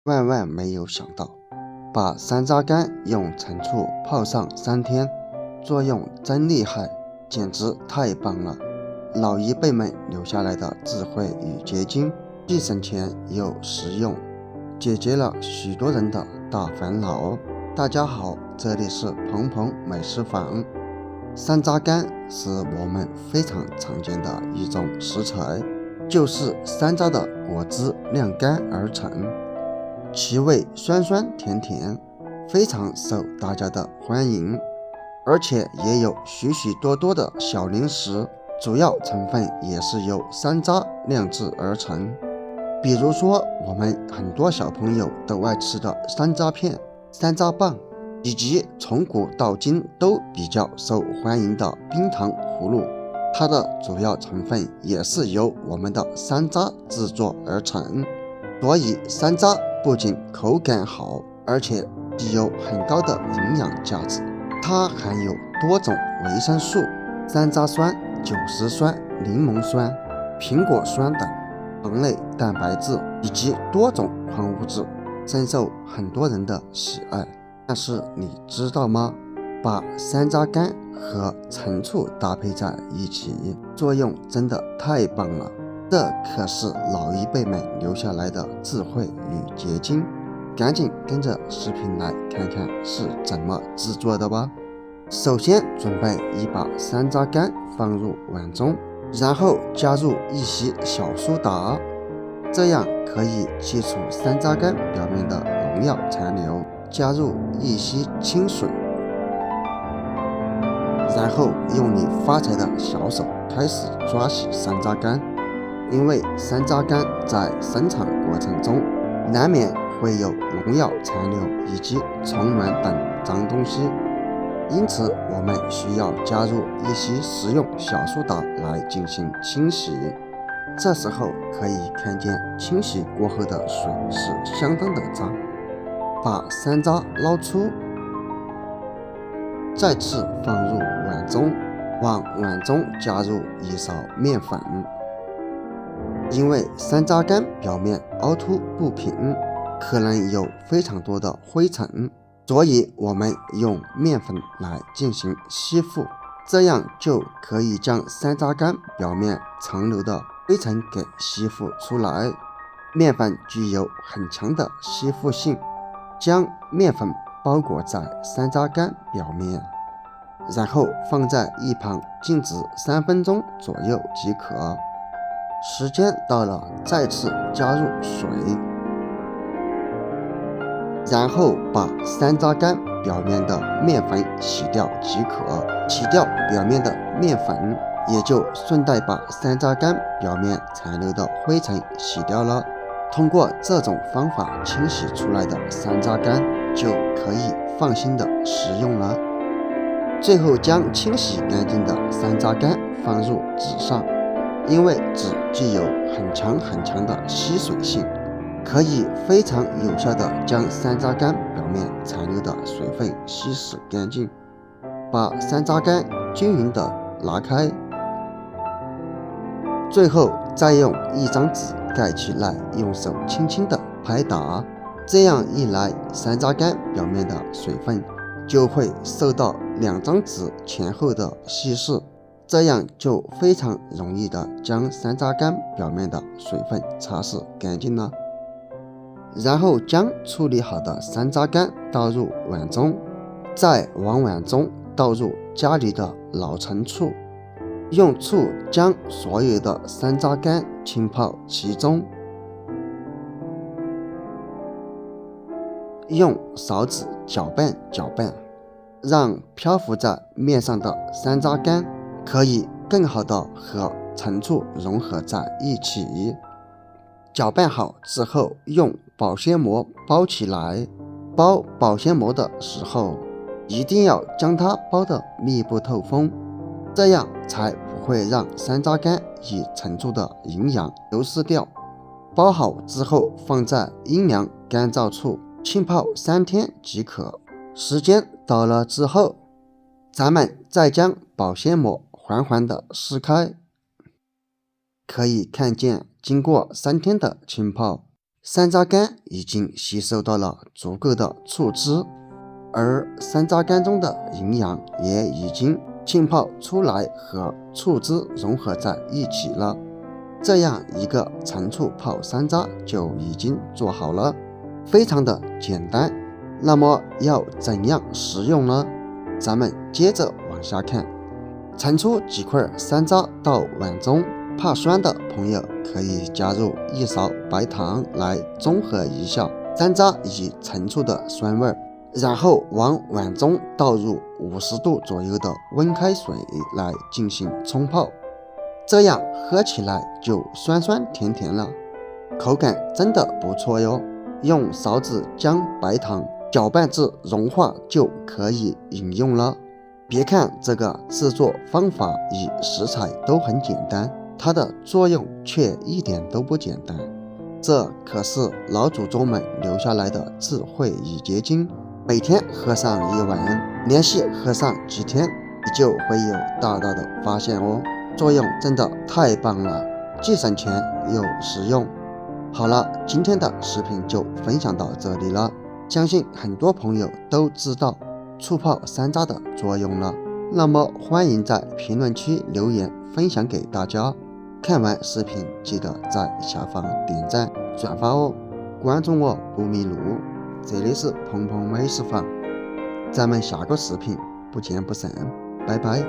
万万没有想到，把山楂干用陈醋泡上3天，作用真厉害，简直太棒了！老一辈们留下来的智慧与结晶，既省钱又实用，解决了许多人的大烦恼。大家好，这里是鹏鹏美食坊。山楂干是我们非常常见的一种食材，就是山楂的果汁晾干而成，其味酸酸甜甜，非常受大家的欢迎，而且也有许许多多的小零食，主要成分也是由山楂酿制而成。比如说我们很多小朋友都爱吃的山楂片、山楂棒，以及从古到今都比较受欢迎的冰糖葫芦，它的主要成分也是由我们的山楂制作而成。所以山楂不仅口感好，而且具有很高的营养价值。它含有多种维生素、山楂酸、酒石酸、柠檬酸、苹果酸等糖类蛋白质以及多种矿物质，深受很多人的喜爱。但是你知道吗？把山楂干和陈醋搭配在一起，作用真的太棒了。这可是老一辈们留下来的智慧与结晶，赶紧跟着视频来看看是怎么制作的吧。首先准备一把山楂干放入碗中，然后加入一些小苏打，这样可以去除山楂干表面的农药残留。加入一些清水，然后用你发财的小手开始抓洗山楂干。因为山楂干在生产过程中难免会有农药残留以及虫卵等脏东西，因此我们需要加入一些食用小苏打来进行清洗。这时候可以看见清洗过后的水是相当的脏。把山楂捞出，再次放入碗中，往碗中加入一勺面粉。因为山楂干表面凹凸不平，可能有非常多的灰尘，所以我们用面粉来进行吸附，这样就可以将山楂干表面残留的灰尘给吸附出来。面粉具有很强的吸附性，将面粉包裹在山楂干表面，然后放在一旁静置3分钟左右即可。时间到了，再次加入水，然后把山楂干表面的面粉洗掉即可。洗掉表面的面粉，也就顺带把山楂干表面残留的灰尘洗掉了。通过这种方法清洗出来的山楂干就可以放心的食用了。最后将清洗干净的山楂干放入纸上，因为纸具有很强的吸水性，可以非常有效的将山楂干表面残留的水分稀释干净。把山楂干均匀的拿开，最后再用一张纸盖起来，用手轻轻的拍打，这样一来，山楂干表面的水分就会受到2张纸前后的稀释，这样就非常容易的将山楂干表面的水分擦拭干净了。然后将处理好的山楂干倒入碗中，再往碗中倒入家里的老陈醋，用醋将所有的山楂干浸泡其中，用勺子搅拌，让漂浮在面上的山楂干可以更好的和陈醋融合在一起。搅拌好之后，用保鲜膜包起来。包保鲜膜的时候，一定要将它包得密不透风，这样才不会让山楂干与陈醋的营养流失掉。包好之后，放在阴凉干燥处浸泡3天即可。时间到了之后，咱们再将保鲜膜缓缓地撕开，可以看见经过3天的浸泡，山楂干已经吸收到了足够的醋汁，而山楂干中的营养也已经浸泡出来和醋汁融合在一起了。这样一个陈醋泡山楂就已经做好了，非常的简单。那么要怎样食用呢？咱们接着往下看。盛出几块山楂到碗中，怕酸的朋友可以加入1勺白糖来中和一下山楂与陈醋的酸味，然后往碗中倒入50度左右的温开水来进行冲泡，这样喝起来就酸酸甜甜了，口感真的不错哟。用勺子将白糖搅拌至融化就可以饮用了。别看这个制作方法与食材都很简单，它的作用却一点都不简单。这可是老祖宗们留下来的智慧与结晶，每天喝上1碗，连续喝上几天，你就会有大大的发现哦。作用真的太棒了，既省钱又实用。好了，今天的视频就分享到这里了，相信很多朋友都知道醋泡山楂的作用了，那么欢迎在评论区留言分享给大家。看完视频记得在下方点赞转发哦，关注我不迷路。这里是鹏鹏美食坊，咱们下个视频不见不散，拜拜。